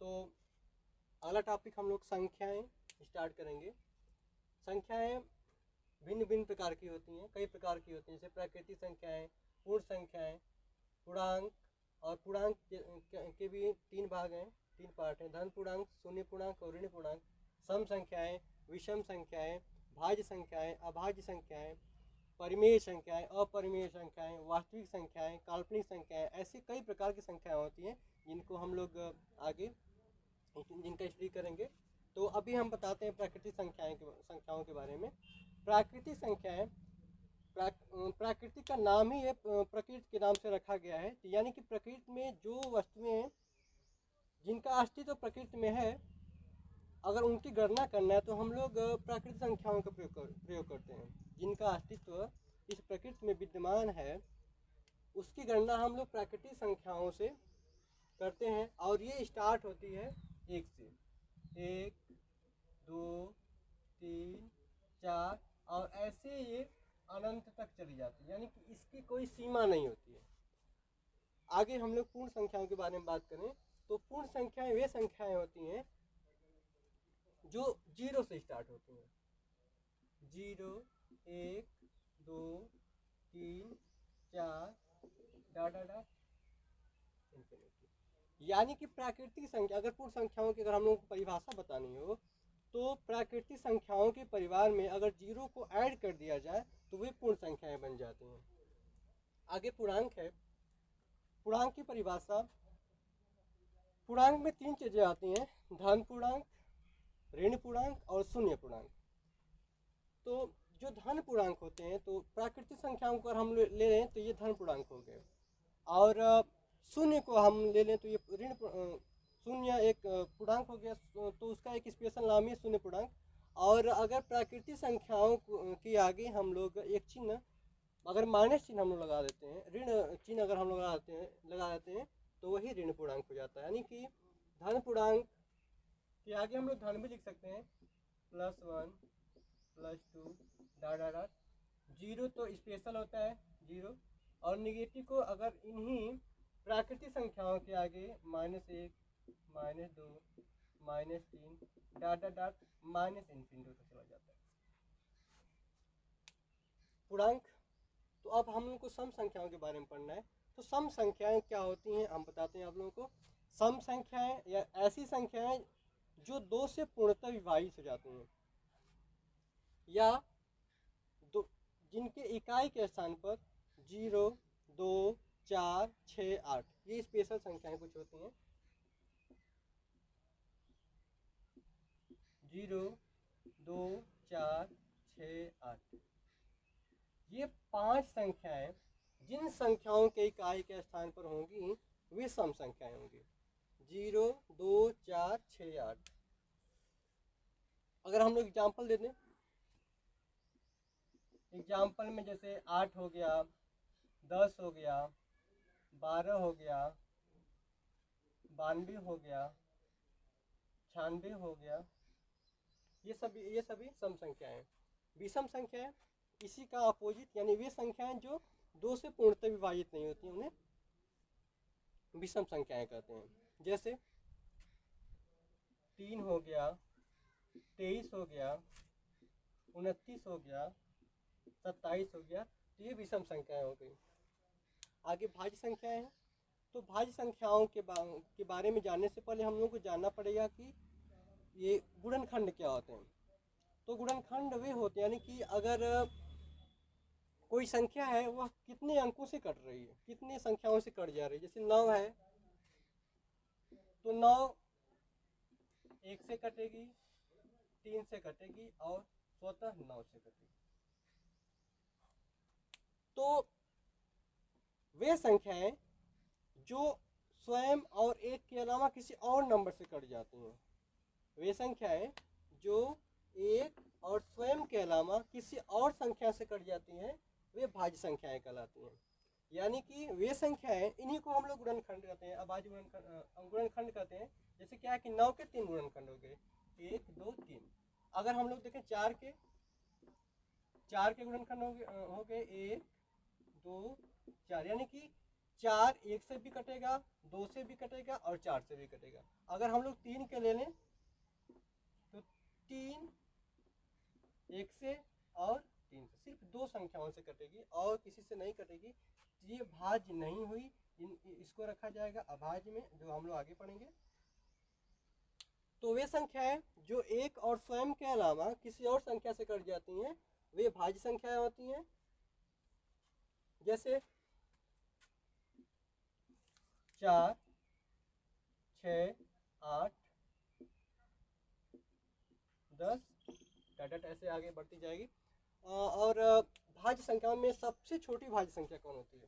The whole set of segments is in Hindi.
तो अगला टॉपिक हम लोग संख्याएं स्टार्ट करेंगे। संख्याएं भिन्न भिन्न प्रकार की होती हैं, कई प्रकार की होती हैं, जैसे प्राकृतिक संख्याएं, पूर्ण संख्याएं, पूर्णांक। और पूर्णांक के भी तीन भाग हैं, तीन पार्ट हैं, धन पूर्णांक, शून्य पूर्णांक और ऋण पूर्णांक। सम संख्याएं, विषम संख्याएं, भाज्य संख्याएं, अभाज्य संख्याएं, परिमेय संख्याएं, अपरिमेय संख्याएं, वास्तविक संख्याएं, काल्पनिक संख्याएं। ऐसी कई प्रकार की संख्याएं होती हैं जिनको हम लोग आगे जिनका स्टडी करेंगे। तो अभी हम बताते हैं प्राकृतिक संख्याओं के बारे में। प्राकृतिक संख्याएं, प्राकृतिक का नाम ही प्रकृति के नाम से रखा गया है, यानी कि प्रकृति में जो वस्तुएं जिनका अस्तित्व प्रकृति में है, अगर उनकी गणना करना है तो हम लोग प्राकृतिक संख्याओं का प्रयोग करते हैं। जिनका अस्तित्व इस प्रकृति में विद्यमान है उसकी गणना हम लोग प्राकृतिक संख्याओं से करते हैं, और ये स्टार्ट होती है एक से। एक, दो, तीन, चार, और ऐसे ये अनंत तक चली जाती है, यानी कि इसकी कोई सीमा नहीं होती है। आगे हम लोग पूर्ण संख्याओं के बारे में बात करें तो पूर्ण संख्याएं वे संख्याएं होती हैं जो जीरो से स्टार्ट होती हैं। जीरो, एक, दो, तीन, चार, डॉट डॉट डॉट इन्फिनिटी। यानी कि प्राकृतिक संख्या, अगर पूर्ण संख्याओं की अगर हम लोगों को परिभाषा बतानी हो तो प्राकृतिक संख्याओं के परिवार में अगर जीरो को ऐड कर दिया जाए तो वे पूर्ण संख्याएं बन जाती हैं। आगे पूर्णांक है। पूर्णांक की परिभाषा, पूर्णांक में तीन चीजें आती हैं, धन पूर्णांक, ऋण पूर्णांक और शून्य पूर्णांक। तो जो धन पूर्णांक होते हैं, तो प्राकृतिक संख्याओं को अगर हम ले लें तो ये धन पूर्णांक हो गए, और शून्य को हम ले लें तो ये ऋण शून्य एक पूर्णांक हो गया, तो उसका एक स्पेशल नाम है शून्य पूर्णांक। और अगर प्राकृतिक संख्याओं की आगे हम लोग एक चिन्ह, अगर माइनस चिन्ह हम लोग लगा देते हैं, ऋण चिन्ह अगर हम लोग लगा देते हैं तो वही ऋण पूर्णांक हो जाता है। यानी कि धन पूर्णांक के आगे हम लोग धन भी लिख सकते हैं, +1, +2, डॉट डॉट डॉट। जीरो तो स्पेशल होता है जीरो, और निगेटिव को अगर इन्हीं प्राकृतिक संख्याओं के आगे -1, -2, -3, dot dot dot minus infinity तक चला जाता है। पूर्णांक। तो अब हम लोग को सम संख्याओं के बारे में पढ़ना है। तो सम संख्याएं क्या होती हैं हम बताते हैं आप लोगों को। सम संख्याएं या ऐसी संख्याएं जो दो से पूर्णतः विभाजित हो जाती हैं, या दो जिनके इकाई के स्थान पर 0, 2, 4, 6, 8 ये स्पेशल संख्याएं कुछ होती हैं। 0, 2, 4, 6, 8 ये 5 संख्याएं जिन संख्याओं के इकाई के स्थान पर होंगी वे सम संख्याएं होंगी। 0, 2, 4, 6, 8। अगर हम लोग एग्जाम्पल दे दें, एग्जाम्पल में जैसे 8 हो गया, 10 हो गया, 12 हो गया, 92 हो गया, 96 हो गया, ये सभी सम संख्याएं। विषम संख्याएं इसी का अपोजिट, यानी वे संख्याएं जो दो से पूर्णतः विभाजित नहीं होती उन्हें विषम संख्याएं कहते हैं। जैसे 3 हो गया, 23 हो गया, 29 हो गया, 27 हो गया, तो ये विषम संख्याएं हो गई। आगे भाज्य संख्याएं हैं। तो भाज्य संख्याओं के बारे में जानने से पहले हम लोग को जानना पड़ेगा कि ये गुणनखंड क्या होते हैं। तो गुणनखंड वे होते हैं, यानी कि अगर कोई संख्या है वह कितने अंकों से कट रही है, कितने संख्याओं से कट जा रही है। जैसे 9 है तो 9 1 से कटेगी, 3 से कटेगी और स्वतः 9 से कटेगी। तो वे संख्याएं जो स्वयं और एक के अलावा किसी और नंबर से कट जाती हैं, वे संख्याएं जो एक और स्वयं के अलावा किसी और संख्या से कट जाती हैं वे भाज्य संख्याएं कहलाती हैं। यानी कि वे संख्याएं, इन्हीं को हम लोग गुणनखंड कहते हैं, अभाज्य गुणनखंड कहते हैं। जैसे क्या है कि 9 के 3 गुणनखंड हो गए, 1, 2, 3। अगर हम लोग देखें 4 के गुणनखंड हो गए 1, 2, 4, यानी कि 4 1 से भी कटेगा, 2 से भी कटेगा और 4 से भी कटेगा। अगर हम लोग 3 के ले लें तो 3 1 से और 3 से, सिर्फ 2 संख्याओं से कटेगी और किसी से नहीं कटेगी। ये भाज्य नहीं हुई, इसको रखा जाएगा अभाज्य में, जो हम लोग आगे पढ़ेंगे। तो वे संख्याएं जो एक और स्वयं के अलावा किसी और संख्या से कट जाती हैं वे भाज्य संख्याएं होती हैं। जैसे 4 6 8 10 डाटा ऐसे आगे बढ़ती जाएगी। और भाज्य संख्याओं में सबसे छोटी भाज्य संख्या कौन होती है?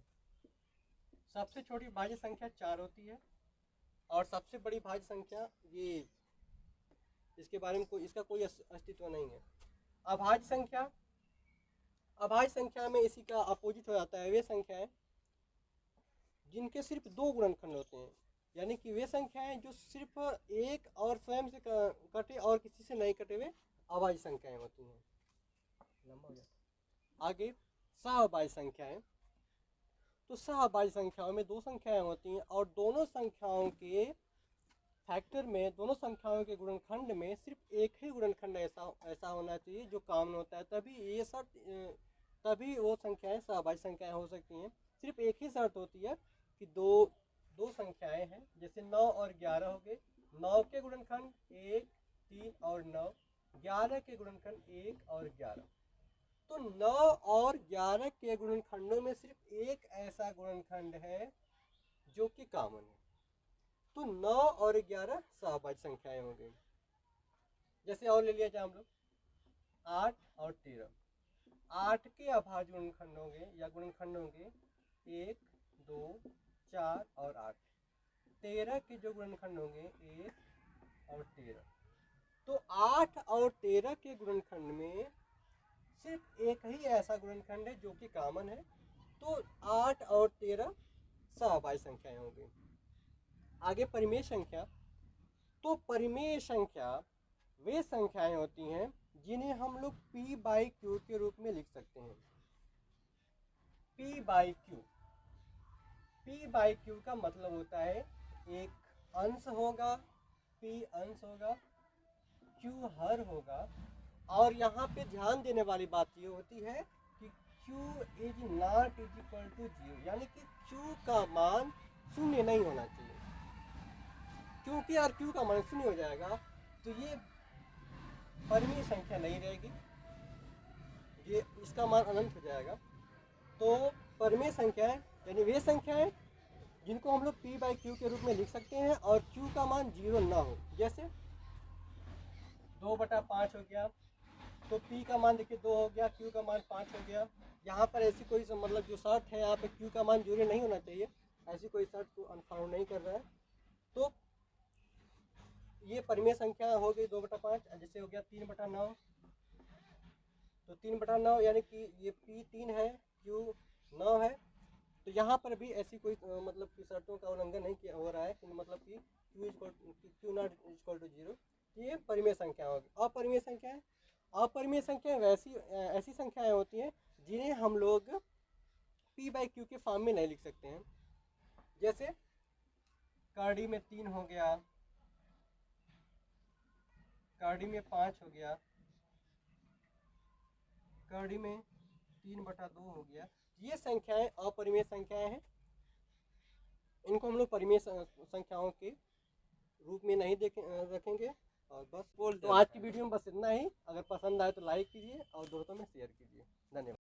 सबसे छोटी भाज्य संख्या 4 होती है और सबसे बड़ी भाज्य संख्या ये, इसके बारे में इसका कोई अस्तित्व नहीं है। अभाज्य संख्या, अभाज्य संख्या में इसी का अपोजिट हो जाता है। वे संख्याएं जिनके सिर्फ 2 गुणनखंड होते हैं, यानी कि वे संख्याएं जो सिर्फ एक और स्वयं से कटे और किसी से नहीं कटे हुए अभाज्य संख्याएं होती हैं। लंबा हो जाता है। आगे सहअभाज्य संख्याएं। तो सहअभाज्य संख्याओं में 2 संख्याएं होती हैं और दोनों संख्याओं के फैक्टर में, दोनों संख्याओं के गुणनखंड में सिर्फ एक ही गुणनखंड ऐसा होना चाहिए जो कॉमन होता है, तभी वो संख्याएं सहअभाज्य संख्याएं हो सकती हैं। सिर्फ एक ही शर्त होती है कि दो संख्याएं हैं, जैसे 9 और 11 हो गए, 9 के गुणनखंड 1 3 और 9, 11 के गुणनखंड 1 और 11। तो 9 और 11 के गुणनखंडों में सिर्फ एक ऐसा गुणनखंड है जो कि कॉमन है। तो 9 और 11 सहअभाज्य संख्याएं हो गई। जैसे और ले लिया जाए हम लोग 8 और 13, 8 के अभाज्य गुणनखंड होंगे या गुणनखंड होंगे 1 2 4 और 8। 13 के जो गुणनखंड होंगे 1 और 13। तो 8 और 13 के गुणनखंड में सिर्फ एक ही ऐसा गुणनखंड है जो कि कॉमन है। तो 8 और 13 सहअभाज्य संख्याएं होंगी। आगे परिमेय संख्या। तो परिमेय संख्या वे संख्याएं होती हैं जिन्हें हम लोग p/q के रूप में लिख सकते हैं। p/q, p/q का मतलब होता है एक अंश होगा, p अंश होगा, q हर होगा। और यहाँ पे ध्यान देने वाली बात ये होती है कि q is not is equal to 0, यानी कि q का मान शून्य नहीं होना चाहिए। क्योंकि यार q का मान शून्य हो जाएगा तो ये परिमेय संख्या नहीं रहेगी, ये इसका मान अनंत हो जाएगा। तो परिमेय संख्याएं यानी वे संख्याएं जिनको हम लोग p/q के रूप में लिख सकते हैं और q का मान 0 ना हो। जैसे 2/5 हो गया, तो p का मान देखिए 2 हो गया, q का मान 5 हो गया। यहाँ पर ऐसी कोई मतलब जो शर्त है यहाँ पे q का मान 0 नहीं होना चाहिए, ऐसी कोई शर्त को अनफॉलो नहीं कर रहा है। तो ये परिमेय संख्या हो गई 2/5। जैसे हो गया 3/9, तो 3/9 यानी कि ये p 3 है, q 9 है। तो यहाँ पर भी ऐसी कोई मतलब कि शर्तों का उल्लंघन नहीं किया हो रहा है, मतलब कि q नॉट इक्वल टू 0। ये परिमेय संख्या होगी। अपरिमेय संख्याएं, अपरिमेय संख्याएं ऐसी संख्याएं होती हैं जिन्हें हम लोग p/q के फॉर्म में नहीं लिख सकते हैं। जैसे कार्डी में 3 हो गया, कार्डी में 5 हो गया, कार्डी में 3/2 हो गया। ये संख्याएं अपरिमेय संख्याएं हैं, इनको हम लोग परिमेय संख्याओं के रूप में नहीं रखेंगे। और बस तो आज की वीडियो में बस इतना ही। अगर पसंद आए तो लाइक कीजिए और दोस्तों में शेयर कीजिए। धन्यवाद।